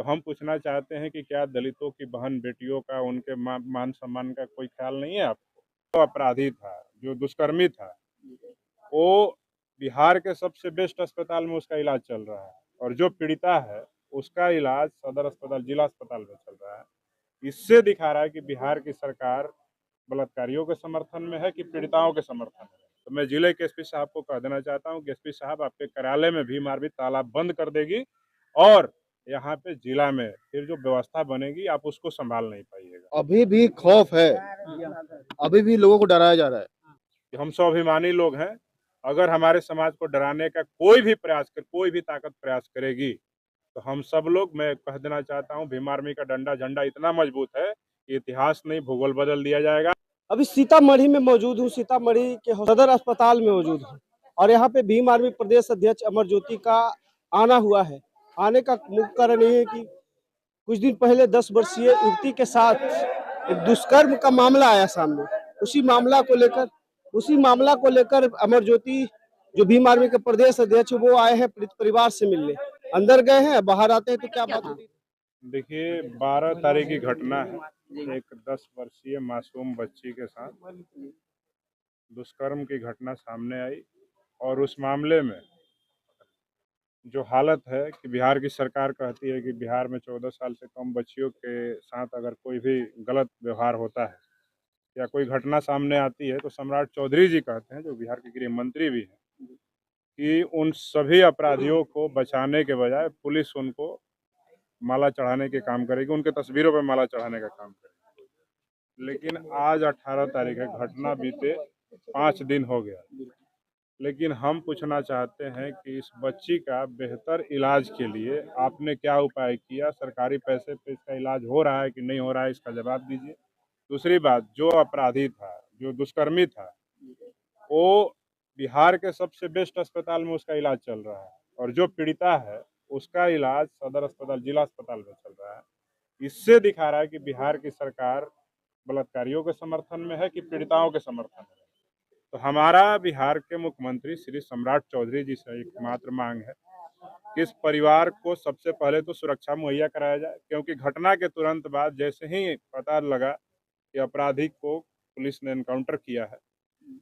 तो हम पूछना चाहते हैं कि क्या दलितों की बहन बेटियों का, उनके मान सम्मान का कोई ख्याल नहीं है आपको? जो अपराधी था, जो दुष्कर्मी था, वो बिहार के सबसे बेस्ट अस्पताल में उसका इलाज चल रहा है, और जो पीड़िता है उसका इलाज सदर अस्पताल, जिला अस्पताल में चल रहा है। इससे दिखा रहा है कि बिहार की सरकार बलात्कारियों के समर्थन में है कि पीड़िताओं के समर्थन में है। तो मैं जिले के एसपी साहब को कह देना चाहता हूँ कि एसपी साहब, आपके कार्यालय में भीम आर्मी ताला बंद कर देगी, और यहाँ पे जिला में फिर जो व्यवस्था बनेगी आप उसको संभाल नहीं पाइएगा। अभी भी खौफ है, अभी भी लोगों को डराया जा रहा है। कि हम स्वाभिमानी लोग हैं, अगर हमारे समाज को डराने का कोई भी प्रयास कर, कोई भी ताकत प्रयास करेगी, तो हम सब लोग, मैं कह देना चाहता हूँ, भीम आर्मी का डंडा झंडा इतना मजबूत है कि इतिहास नहीं, भूगोल बदल दिया जाएगा। अभी सीतामढ़ी में मौजूद हूँ, सीतामढ़ी के सदर अस्पताल में मौजूद हूँ, और यहाँ पे भीम आर्मी प्रदेश अध्यक्ष अमर ज्योति का आना हुआ है। आने का मुख्य कारण ये है कि कुछ दिन पहले 10 वर्षीय युवती के साथ एक दुष्कर्म का मामला आया सामने। उसी मामला को लेकर अमर ज्योति, जो भीम आर्मी के प्रदेश अध्यक्ष, वो आए हैं पीड़ित परिवार से मिलने। अंदर गए हैं, बाहर आते हैं तो क्या बात होती है? देखिए, 12 तारीख की घटना है। एक 10 वर्षीय मासूम बच्ची के साथ दुष्कर्म की घटना सामने आई, और उस मामले में जो हालत है कि बिहार की सरकार कहती है कि बिहार में 14 साल से कम बच्चियों के साथ अगर कोई भी गलत व्यवहार होता है या कोई घटना सामने आती है, तो सम्राट चौधरी जी कहते हैं, जो बिहार के गृह मंत्री भी हैं, कि उन सभी अपराधियों को बचाने के बजाय पुलिस उनको माला चढ़ाने के काम करेगी, उनके तस्वीरों पर माला चढ़ाने का काम करेगी। लेकिन आज 18 तारीख है, घटना बीते 5 दिन हो गया, लेकिन हम पूछना चाहते हैं कि इस बच्ची का बेहतर इलाज के लिए आपने क्या उपाय किया? सरकारी पैसे पे इसका इलाज हो रहा है कि नहीं हो रहा है, इसका जवाब दीजिए। दूसरी बात, जो अपराधी था, जो दुष्कर्मी था, वो बिहार के सबसे बेस्ट अस्पताल में उसका इलाज चल रहा है, और जो पीड़िता है उसका इलाज सदर अस्पताल, जिला अस्पताल में चल रहा है। इससे दिखा रहा है कि बिहार की सरकार बलात्कारियों के समर्थन में है कि पीड़िताओं के समर्थन में है। तो हमारा बिहार के मुख्यमंत्री श्री सम्राट चौधरी जी से एकमात्र मांग है कि इस परिवार को सबसे पहले तो सुरक्षा मुहैया कराया जाए, क्योंकि घटना के तुरंत बाद जैसे ही पता लगा कि अपराधी को पुलिस ने एनकाउंटर किया है,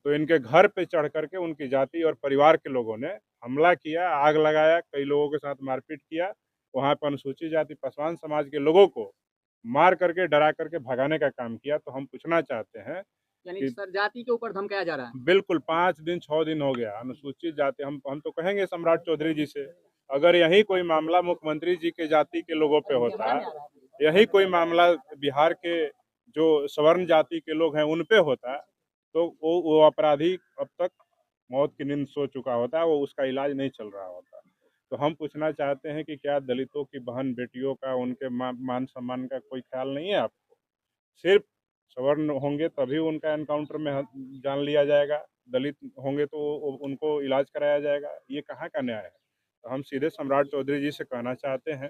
तो इनके घर पे चढ़ करके उनकी जाति और परिवार के लोगों ने हमला किया, आग लगाया, कई लोगों के साथ मारपीट किया। वहां पर अनुसूचित जाति पासवान समाज के लोगों को मार करके, डरा करके भगाने का काम किया। तो हम पूछना चाहते हैं, यानी सर जाति के ऊपर धमकाया जा रहा है। बिल्कुल 5 दिन 6 दिन हो गया, अनुसूचित जाति, हम तो कहेंगे सम्राट चौधरी जी से, अगर यही कोई मामला मुख्यमंत्री जी के जाति के लोगों पे होता, यही कोई मामला बिहार के जो सवर्ण जाति के लोग हैं उन पे होता, तो वो अपराधी अब तक मौत की नींद सो चुका होता, वो उसका इलाज नहीं चल रहा होता। तो हम पूछना चाहते हैं कि क्या दलितों की बहन बेटियों का, उनके मान सम्मान का कोई ख्याल नहीं है आपको? सिर्फ सवर्ण होंगे तभी उनका एनकाउंटर में जान लिया जाएगा, दलित होंगे तो उनको इलाज कराया जाएगा, ये कहाँ का न्याय है? तो हम सीधे सम्राट चौधरी जी से कहना चाहते हैं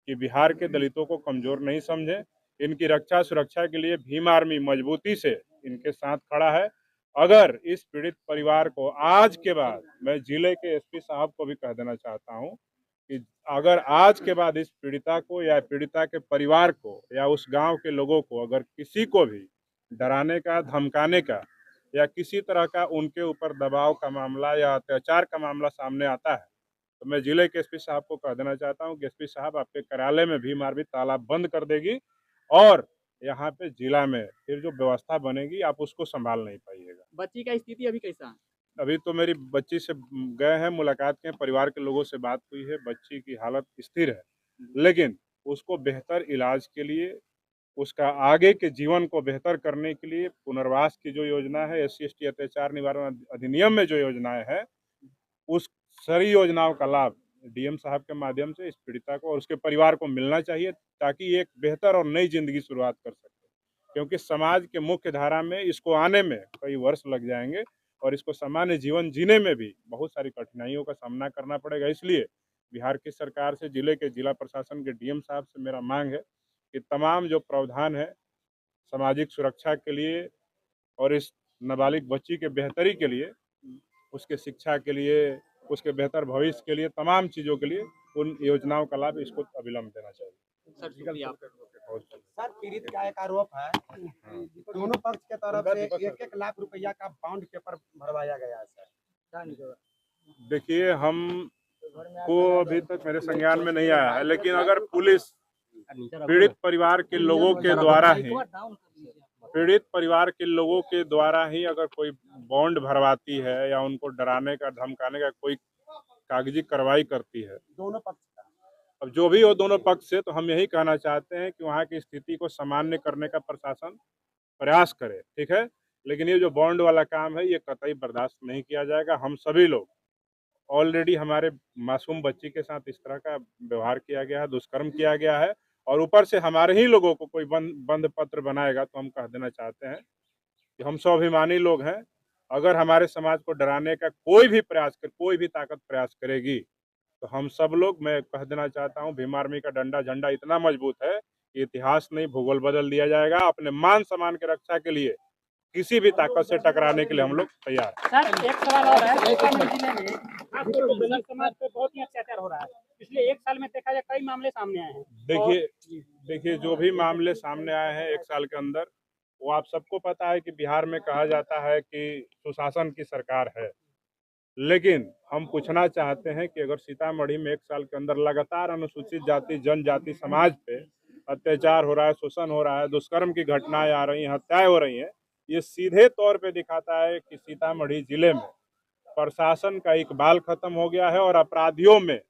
कि बिहार के दलितों को कमजोर नहीं समझें, इनकी रक्षा सुरक्षा के लिए भीम आर्मी मजबूती से इनके साथ खड़ा है। अगर इस पीड़ित परिवार को आज के बाद, मैं जिले के एसपी साहब को भी कह देना चाहता हूं कि अगर आज के बाद इस पीड़िता को या पीड़िता के परिवार को या उस गांव के लोगों को अगर किसी को भी डराने का, धमकाने का या किसी तरह का उनके ऊपर दबाव का मामला या अत्याचार का मामला सामने आता है, तो मैं जिले के एसपी साहब को कह देना चाहता हूं कि एसपी साहब, आपके कार्यालय में भीम आर्मी ताला बंद कर देगी, और यहाँ पे जिला में फिर जो व्यवस्था बनेगी आप उसको संभाल नहीं पाइएगा। बच्ची का स्थिति अभी कैसा है? अभी तो मेरी बच्ची से गए हैं, मुलाकात के, परिवार के लोगों से बात हुई है, बच्ची की हालत स्थिर है, लेकिन उसको बेहतर इलाज के लिए, उसका आगे के जीवन को बेहतर करने के लिए पुनर्वास की जो योजना है, SC/ST अत्याचार निवारण अधिनियम में जो योजनाएं है, उस सारी योजनाओं का लाभ डीएम साहब के माध्यम से इस पीड़िता को और उसके परिवार को मिलना चाहिए, ताकि एक बेहतर और नई जिंदगी शुरुआत कर सके। क्योंकि समाज के मुख्य धारा में इसको आने में कई वर्ष लग जाएंगे, और इसको सामान्य जीवन जीने में भी बहुत सारी कठिनाइयों का सामना करना पड़ेगा। इसलिए बिहार की सरकार से, जिले के जिला प्रशासन के डीएम साहब से मेरा मांग है कि तमाम जो प्रावधान है सामाजिक सुरक्षा के लिए और इस नाबालिग बच्ची के बेहतरी के लिए, उसके शिक्षा के लिए, उसके बेहतर भविष्य के लिए, तमाम चीज़ों के लिए उन योजनाओं का लाभ इसको अविलंब देना चाहिए। सर शुक्रिया सर पीड़ित का एक आरोप है दोनों पक्ष के तरफ से 1-1 लाख रुपया का बॉन्ड पेपर भरवाया गया है सर। देखिए, हम को अभी तक मेरे संज्ञान में नहीं आया है, लेकिन अगर पुलिस पीड़ित परिवार के लोगों के द्वारा ही अगर कोई बॉन्ड भरवाती है या उनको डराने का धमकाने का कोई कागजी कार्रवाई करती है, दोनों पक्ष का अब जो भी हो दोनों पक्ष से, तो हम यही कहना चाहते हैं कि वहाँ की स्थिति को सामान्य करने का प्रशासन प्रयास करे, ठीक है। लेकिन ये जो बॉन्ड वाला काम है, ये कतई बर्दाश्त नहीं किया जाएगा। हम सभी लोग ऑलरेडी हमारे मासूम बच्ची के साथ इस तरह का व्यवहार किया गया है, दुष्कर्म किया गया है, और ऊपर से हमारे ही लोगों को कोई बंद पत्र बनाएगा तो हम कह देना चाहते हैं कि हम स्वाभिमानी लोग हैं। अगर हमारे समाज को डराने का कोई भी ताकत प्रयास करेगी तो हम सब लोग, मैं कह देना चाहता हूं, भीम आर्मी का डंडा झंडा इतना मजबूत है कि इतिहास नहीं भूगोल बदल दिया जाएगा। अपने मान सम्मान की रक्षा के लिए किसी भी ताकत से टकराने के लिए हम लोग तैयार हैं। सर एक सवाल और है, सीतामढ़ी जिले में खासतौर पर दलित समाज पे बहुत ही अत्याचार हो रहा है। पिछले 1 साल में देखा जाए कई मामले सामने आए हैं। देखिए जो भी मामले सामने आए हैं 1 साल के अंदर, वो आप सबको पता है कि बिहार में कहा जाता है कि सुशासन की सरकार है। लेकिन हम पूछना चाहते हैं कि अगर सीतामढ़ी में 1 साल के अंदर लगातार अनुसूचित जाति जनजाति समाज पे अत्याचार हो रहा है, शोषण हो रहा है, दुष्कर्म की घटनाएं आ रही हैं, हत्याएं हो रही हैं, ये सीधे तौर पे दिखाता है कि सीतामढ़ी जिले में प्रशासन का इकबाल खत्म हो गया है और अपराधियों में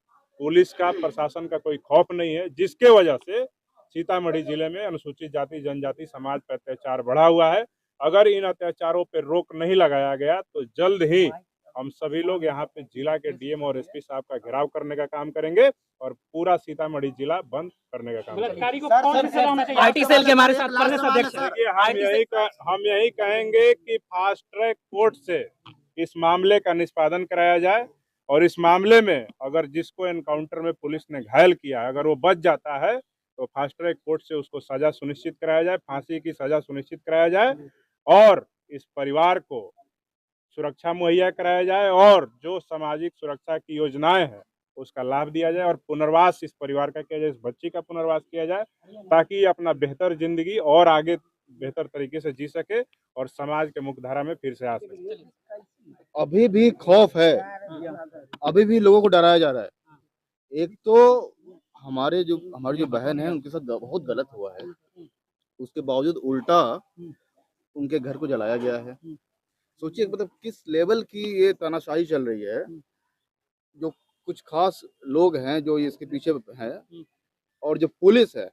पुलिस का, प्रशासन का कोई खौफ नहीं है, जिसके वजह से सीतामढ़ी जिले में अनुसूचित जाति जनजाति समाज पर अत्याचार बढ़ा हुआ है। अगर इन अत्याचारों पर रोक नहीं लगाया गया तो जल्द ही हम सभी लोग यहाँ पे जिला के डीएम और एसपी साहब का घेराव करने का काम करेंगे और पूरा सीतामढ़ी जिला बंद करने का काम करेंगे। आईटी सेल के हमारे साथ प्रदेश अध्यक्ष देखिए, हम यही कहेंगे कि फास्ट ट्रैक कोर्ट से इस मामले का निष्पादन कराया जाए, और इस मामले में अगर जिसको एनकाउंटर में पुलिस ने घायल किया है, अगर वो बच जाता है तो फास्ट ट्रैक कोर्ट से उसको सजा सुनिश्चित कराया जाए, फांसी की सजा सुनिश्चित कराया जाए, और इस परिवार को सुरक्षा मुहैया कराया जाए, और जो सामाजिक सुरक्षा की योजनाएं हैं उसका लाभ दिया जाए, और पुनर्वास इस परिवार का किया जाए, इस बच्ची का पुनर्वास किया जाए, ताकि अपना बेहतर जिंदगी और आगे बेहतर तरीके से जी सके और समाज के मुख्यधारा में फिर से आ सके। अभी भी खौफ है, अभी भी लोगों को डराया जा रहा है। एक तो हमारी जो बहन है उनके साथ बहुत गलत हुआ है, उसके बावजूद उल्टा उनके घर को जलाया गया है। सोचिए मतलब किस लेवल की ये तानाशाही चल रही है। जो कुछ खास लोग हैं जो इसके पीछे हैं, और जो पुलिस है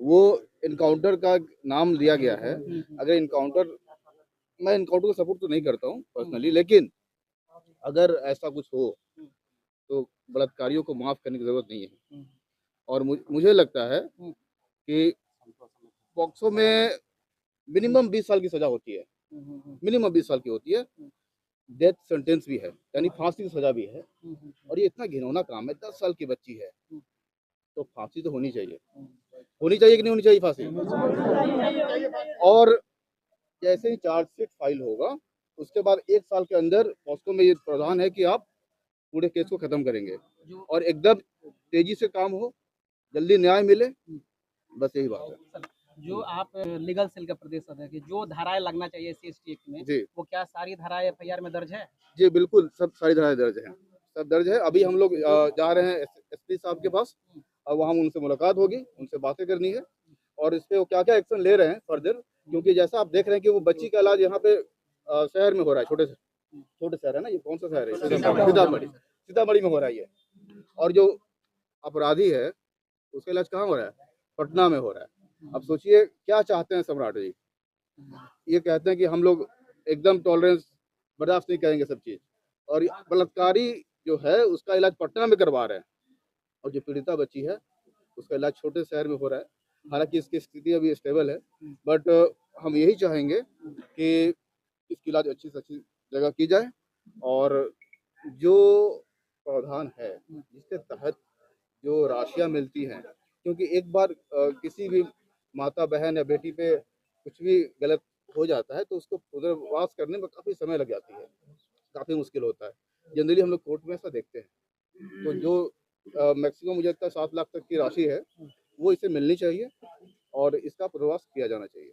वो इनकाउंटर का नाम लिया गया है। अगर मैं इनकाउंटर को सपोर्ट तो नहीं करता हूँ पर्सनली, लेकिन अगर ऐसा कुछ हो तो बलात्कारियों को माफ करने की जरूरत नहीं है। और मुझे लगता है कि पॉक्सो में मिनिमम 20 साल की सजा होती है, मिनिमम 20 साल की होती है। डेथ सेंटेंस भी है, यानी फांसी की सजा भी है। और ये इतना घिनौना काम है, 10 साल की बच्ची है, तो फांसी तो होनी चाहिए कि नहीं होनी चाहिए फांसी। और जैसे ही चार्जशीट फाइल होगा उसके बाद 1 साल के अंदर पॉक्सो में ये प्रावधान है कि आप पूरे केस को खत्म करेंगे, और एकदम तेजी से काम हो, जल्दी न्याय मिले, बस यही बात है। जो आप लीगल सेल का प्रदेश अध्यक्ष, जो धाराएं लगना चाहिए SC/ST एक्ट में, जी, वो क्या सारी धाराएं FIR में दर्ज है? जी बिल्कुल, सब सारी धाराएं दर्ज हैं, सब दर्ज है। अभी हम लोग जा रहे हैं एसपी साहब के पास, और वहाँ उनसे मुलाकात होगी, उनसे बातें करनी है, और इस पे वो क्या क्या एक्शन ले रहे हैं फर्दर। क्योंकि जैसा आप देख रहे हैं कि वो बच्ची का इलाज यहाँ पे शहर में हो रहा है, छोटे शहर है ना, ये कौन सा शहर है? सीतामढ़ी में हो रहा है ये। और जो अपराधी है उसका इलाज कहाँ हो रहा है? पटना में हो रहा है। अब सोचिए क्या चाहते हैं सम्राट जी। ये कहते हैं कि हम लोग एकदम टॉलरेंस बर्दाश्त नहीं करेंगे सब चीज, और बलात्कारी जो है उसका इलाज पटना में करवा रहे हैं, और जो पीड़िता बच्ची है उसका इलाज छोटे शहर में हो रहा है। हालांकि इसकी स्थिति अभी स्टेबल है, बट हम यही चाहेंगे कि इसकी इलाज अच्छी से अच्छी जगह की जाए, और जो प्रावधान है जिसके तहत जो राशियां मिलती हैं, क्योंकि एक बार किसी भी माता बहन या बेटी पे कुछ भी गलत हो जाता है तो उसको पुनर्वास करने में काफ़ी समय लग जाती है, काफ़ी मुश्किल होता है। जनरली हम लोग कोर्ट में ऐसा देखते हैं। तो जो मैक्सिमम मुझे लगता है 7 लाख तक की राशि है, वो इसे मिलनी चाहिए और इसका प्रयास किया जाना चाहिए।